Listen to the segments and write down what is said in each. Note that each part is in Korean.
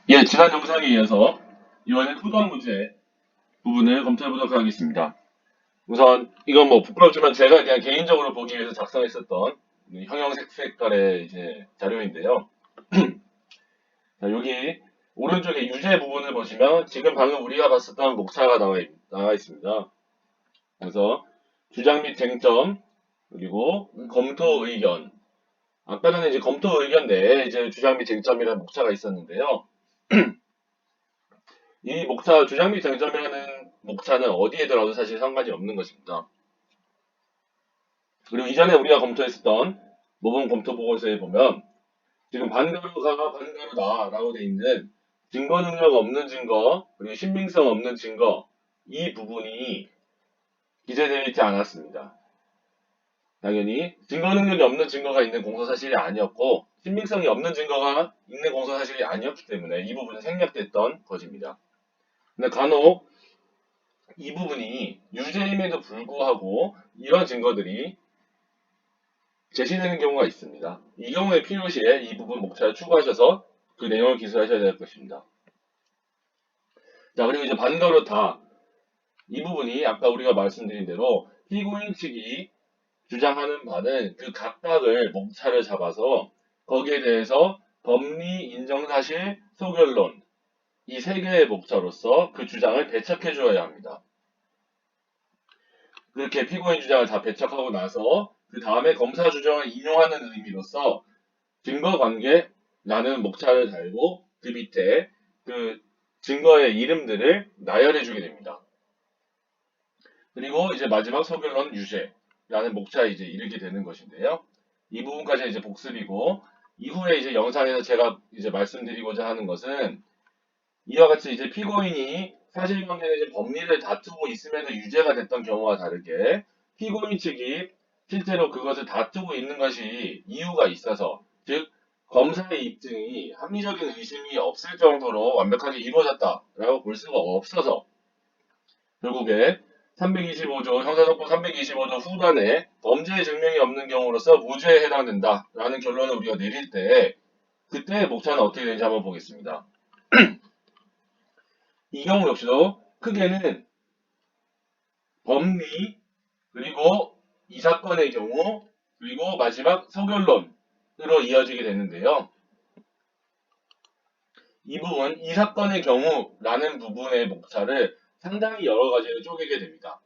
예, 지난 영상에 이어서 이번엔 후단 문제 부분을 검토해보도록 하겠습니다. 우선 이건 뭐 부끄럽지만 제가 그냥 개인적으로 보기 위해서 작성했었던 형형색 색깔의 이제 자료인데요. 자, 여기 오른쪽에 유제 부분을 보시면 지금 방금 우리가 봤었던 목차가 나와 있습니다. 그래서 주장 및 쟁점 그리고 검토 의견. 아까는 이제 검토 의견 내에 이제 주장 및 쟁점이라는 목차가 있었는데요. 이 목차, 주장 및 쟁점이라는 목차는 어디에 들어가도 사실 상관이 없는 것입니다. 그리고 이전에 우리가 검토했었던 모범 검토 보고서에 보면 지금 반가루가 반가루다라고 돼 있는 증거 능력 없는 증거, 그리고 신빙성 없는 증거, 이 부분이 기재되어 있지 않았습니다. 당연히 증거 능력이 없는 증거가 있는 공소 사실이 아니었고 신빙성이 없는 증거가 있는 공소 사실이 아니었기 때문에 이 부분은 생략됐던 것입니다. 근데 간혹 이 부분이 유죄임에도 불구하고 이런 증거들이 제시되는 경우가 있습니다. 이 경우에 필요시에 이 부분 목차를 추가하셔서 그 내용을 기술하셔야 될 것입니다. 자, 그리고 이제 반가루다. 이 부분이 아까 우리가 말씀드린 대로 피고인 측이 주장하는 바는 그 각각을 목차를 잡아서 거기에 대해서 법리, 인정사실, 소결론 이 세 개의 목차로서 그 주장을 배척해 주어야 합니다. 그렇게 피고인 주장을 다 배척하고 나서 그 다음에 검사 주장을 인용하는 의미로서 증거관계라는 목차를 달고 그 밑에 그 증거의 이름들을 나열해 주게 됩니다. 그리고 이제 마지막 소결론 유죄라는 목차에 이제 이르게 되는 것인데요. 이 부분까지 이제 복습이고 이후에 이제 영상에서 제가 이제 말씀드리고자 하는 것은 이와 같이 이제 피고인이 사실관계는 이제 법리를 다투고 있음에도 유죄가 됐던 경우와 다르게 피고인 측이 실제로 그것을 다투고 있는 것이 이유가 있어서 즉 검사의 입증이 합리적인 의심이 없을 정도로 완벽하게 이루어졌다라고 볼 수가 없어서 결국에 325조 형사소법 325조 후단에 범죄의 증명이 없는 경우로서 무죄에 해당된다라는 결론을 우리가 내릴 때 그때 목차는 어떻게 되는지 한번 보겠습니다. 이 경우 역시도 크게는 법리, 그리고 이 사건의 경우, 그리고 마지막 소결론으로 이어지게 되는데요. 이 부분, 이 사건의 경우라는 부분의 목차를 상당히 여러 가지로 쪼개게 됩니다.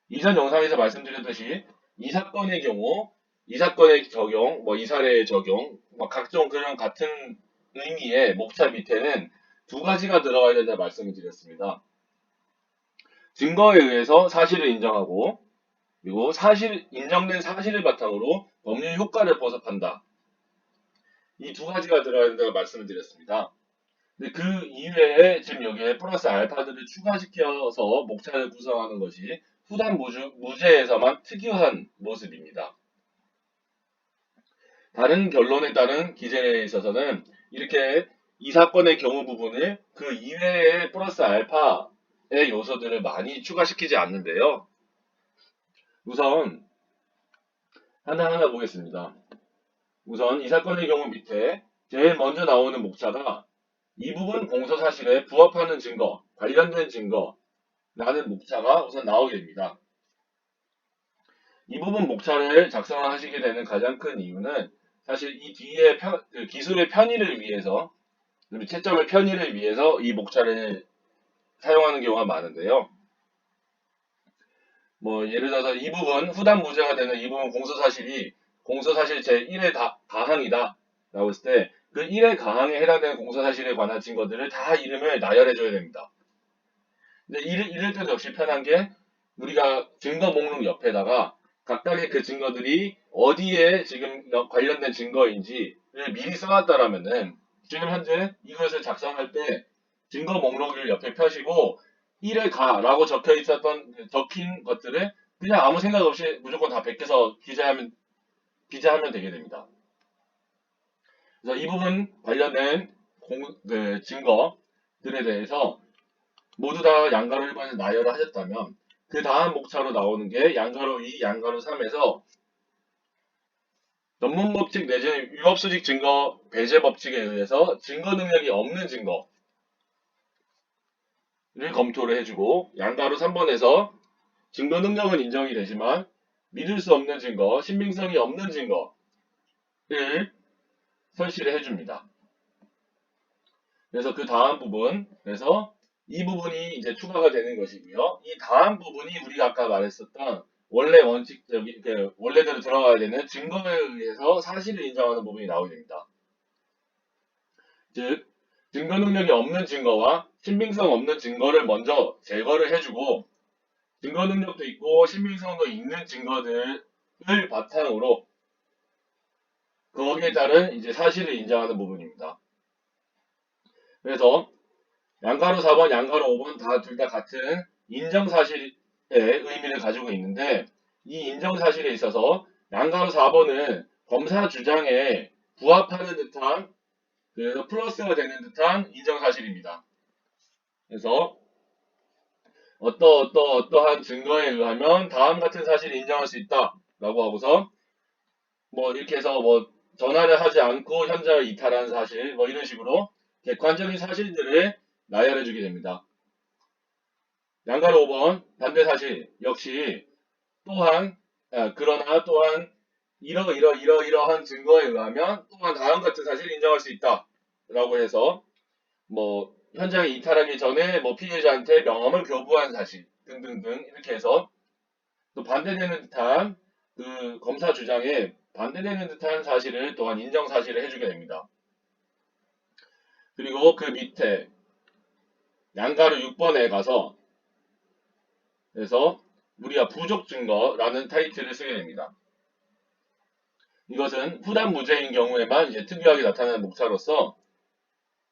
이전 영상에서 말씀드렸듯이 이 사건의 경우, 이 사건의 적용, 이 사례의 적용, 각종 그런 같은 의미의 목차 밑에는 두 가지가 들어가야 된다 말씀을 드렸습니다. 증거에 의해서 사실을 인정하고 그리고 인정된 사실을 바탕으로 법률 효과를 포섭한다. 이 두 가지가 들어가야 된다고 말씀을 드렸습니다. 근데 그 이외에 지금 여기에 플러스 알파들을 추가시켜서 목차를 구성하는 것이 후단 무죄에서만 특유한 모습입니다. 다른 결론에 따른 기재에 있어서는 이렇게 이 사건의 경우 부분을 그 이외의 플러스 알파의 요소들을 많이 추가시키지 않는데요. 우선 하나하나 보겠습니다. 우선 이 사건의 경우 밑에 제일 먼저 나오는 목차가 이 부분 공소 사실에 부합하는 증거, 관련된 증거라는 목차가 우선 나오게 됩니다. 이 부분 목차를 작성을 하시게 되는 가장 큰 이유는 사실 이 뒤에 그 기술의 편의를 위해서, 채점의 편의를 위해서 이 목차를 사용하는 경우가 많은데요. 예를 들어서 이 부분, 후단 무죄가 되는 이 부분 공소사실이 공소사실 제1의 가항이다. 라고 했을 때, 그 1의 가항에 해당되는 공소사실에 관한 증거들을 다 이름을 나열해줘야 됩니다. 근데 이럴 때도 역시 편한 게, 우리가 증거 목록 옆에다가 각각의 그 증거들이 어디에 지금 관련된 증거인지를 미리 써놨다라면은, 지금 현재 이것을 작성할 때 증거 목록을 옆에 펴시고, 1의 가라고 적힌 것들을 그냥 아무 생각 없이 무조건 다 베껴서 기재하면 되게 됩니다. 그래서 이 부분 관련된 증거들에 대해서 모두 다 양가로 1번에서 나열을 하셨다면 그 다음 목차로 나오는 게 양가로 2, 양가로 3에서 전문 법칙 내지는 유업수직 증거 배제 법칙에 의해서 증거 능력이 없는 증거를 검토를 해주고, 양가로 3번에서 증거 능력은 인정이 되지만 믿을 수 없는 증거, 신빙성이 없는 증거를 설치를 해줍니다. 그래서 그 다음 부분, 그래서 이 부분이 이제 추가가 되는 것이고요. 이 다음 부분이 우리가 아까 말했었던 원래 원칙적인, 원래대로 들어가야 되는 증거에 의해서 사실을 인정하는 부분이 나오게 됩니다. 즉, 증거 능력이 없는 증거와 신빙성 없는 증거를 먼저 제거를 해주고, 증거 능력도 있고 신빙성도 있는 증거들을 바탕으로 거기에 따른 이제 사실을 인정하는 부분입니다. 그래서 양가로 4번, 양가로 5번 둘 다 같은 인정사실의 의미를 가지고 있는데, 이 인정사실에 있어서 양가로 4번은 검사 주장에 부합하는 듯한, 그래서 플러스가 되는 듯한 인정사실입니다. 그래서 어떠한 증거에 의하면 다음 같은 사실을 인정할 수 있다 라고 하고서 뭐 이렇게 해서 뭐 전화를 하지 않고 현장을 이탈한 사실, 뭐 이런 식으로 객관적인 사실들을 나열해 주게 됩니다. 양가로 5번 반대 사실 역시 또한, 그러나 또한 이러한 증거에 의하면 또한 다음 같은 사실을 인정할 수 있다 라고 해서 뭐 현장에 이탈하기 전에 뭐 피해자한테 명함을 교부한 사실 등등등, 이렇게 해서 또 반대되는 듯한, 그 검사 주장에 반대되는 듯한 사실을 또한 인정 사실을 해주게 됩니다. 그리고 그 밑에 양가로 6번에 가서 그래서 우리가 부족 증거라는 타이틀을 쓰게 됩니다. 이것은 후단 무죄인 경우에만 이제 특이하게 나타나는 목차로서,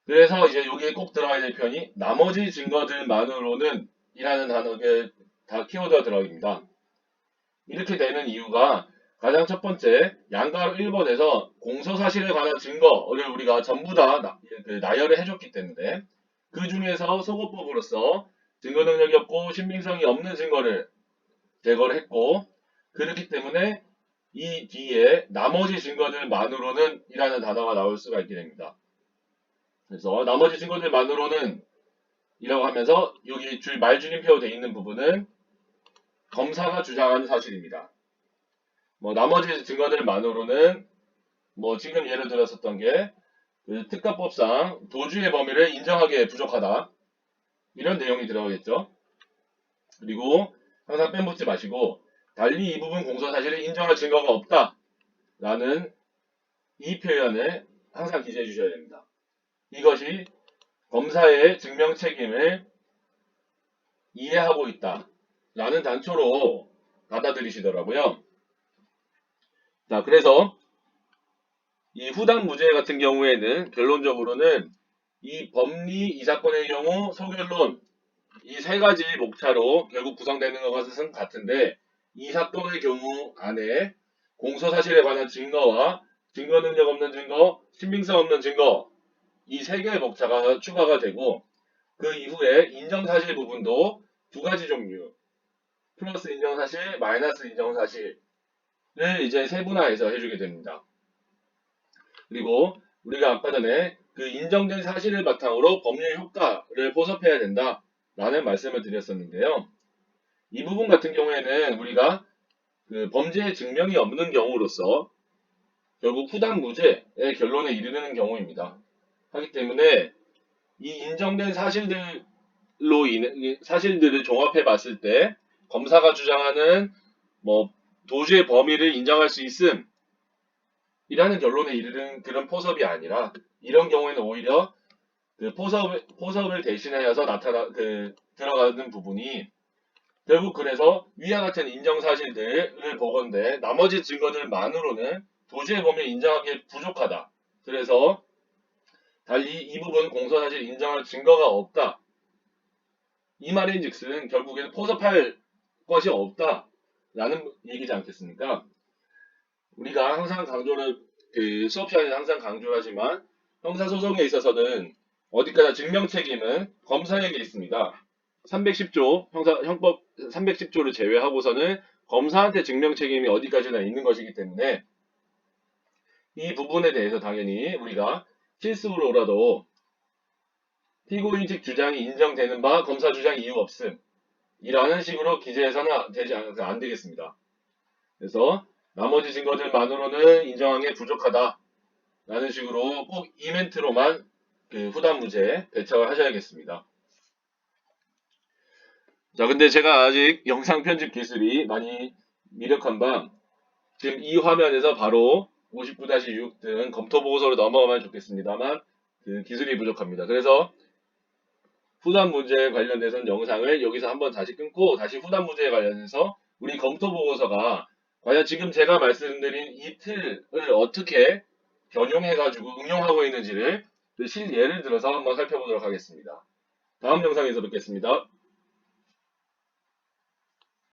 그래서 이제 여기에 꼭 들어가야 될 표현이 나머지 증거들만으로는 이라는 단어가 다 키워드가 들어갑니다. 이렇게 되는 이유가 가장 첫 번째, 양가로 1번에서 공소사실에 관한 증거를 우리가 전부 다 나열을 해줬기 때문에 그 중에서 소거법으로서 증거 능력이 없고 신빙성이 없는 증거를 제거를 했고, 그렇기 때문에 이 뒤에 나머지 증거들만으로는 이라는 단어가 나올 수가 있게 됩니다. 그래서 나머지 증거들만으로는 이라고 하면서 여기 말줄임표 되어 있는 부분은 검사가 주장하는 사실입니다. 뭐 나머지 증거들만으로는 뭐 지금 예를 들었었던 게 그 특가법상 도주의 범위를 인정하기에 부족하다, 이런 내용이 들어가겠죠. 그리고 항상 빼먹지 마시고 달리 이 부분 공소 사실을 인정할 증거가 없다 라는 이 표현을 항상 기재해 주셔야 됩니다. 이것이 검사의 증명 책임을 이해하고 있다 라는 단초로 받아들이시더라고요. 자, 그래서 이 후당 무죄 같은 경우에는 결론적으로는 이 법리 이 사건의 경우 소결론 이 세 가지 목차로 결국 구성되는 것은 같은데, 이 사건의 경우 안에 공소사실에 관한 증거와 증거 능력 없는 증거, 신빙성 없는 증거, 이 세 개의 목차가 추가가 되고, 그 이후에 인정사실 부분도 두 가지 종류, 플러스 인정사실, 마이너스 인정사실을 이제 세분화해서 해주게 됩니다. 그리고 우리가 아까 전에 그 인정된 사실을 바탕으로 법률 효과를 포섭해야 된다 라는 말씀을 드렸었는데요. 이 부분 같은 경우에는 우리가 그 범죄의 증명이 없는 경우로서 결국 후단 무죄의 결론에 이르는 경우입니다. 하기 때문에 이 인정된 사실들을 종합해 봤을 때 검사가 주장하는 뭐 도주의 범위를 인정할 수 있음 이라는 결론에 이르는 그런 포섭이 아니라, 이런 경우에는 오히려 그 포섭을 대신하여서 들어가는 부분이 결국 그래서 위와 같은 인정사실들을 보건대 나머지 증거들만으로는 도주의 범위를 인정하기에 부족하다. 그래서 달리 이 부분 공소사실 인정할 증거가 없다. 이 말인즉슨 결국에는 포섭할 것이 없다. 라는 얘기지 않겠습니까? 우리가 항상 수업 시간에 항상 강조를 하지만 형사소송에 있어서는 어디까지 증명 책임은 검사에게 있습니다. 310조 형법 310조를 제외하고서는 검사한테 증명 책임이 어디까지나 있는 것이기 때문에 이 부분에 대해서 당연히 우리가 실수로라도 피고인 측 주장이 인정되는 바 검사 주장 이유 없음 이라는 식으로 기재해서는 안 되겠습니다. 그래서 나머지 증거들만으로는 인정한 게 부족하다 라는 식으로 꼭 이 멘트로만 그 후단무죄 배척을 하셔야겠습니다. 자, 근데 제가 아직 영상 편집 기술이 많이 미력한 바 지금 이 화면에서 바로 59-6 등 검토 보고서로 넘어가면 좋겠습니다만 그 기술이 부족합니다. 그래서 후단 문제에 관련해서는 영상을 여기서 한번 다시 끊고 다시 후단 문제에 관련해서 우리 검토 보고서가 과연 지금 제가 말씀드린 이 틀을 어떻게 변용해가지고 응용하고 있는지를 그 실예를 들어서 한번 살펴보도록 하겠습니다. 다음 영상에서 뵙겠습니다.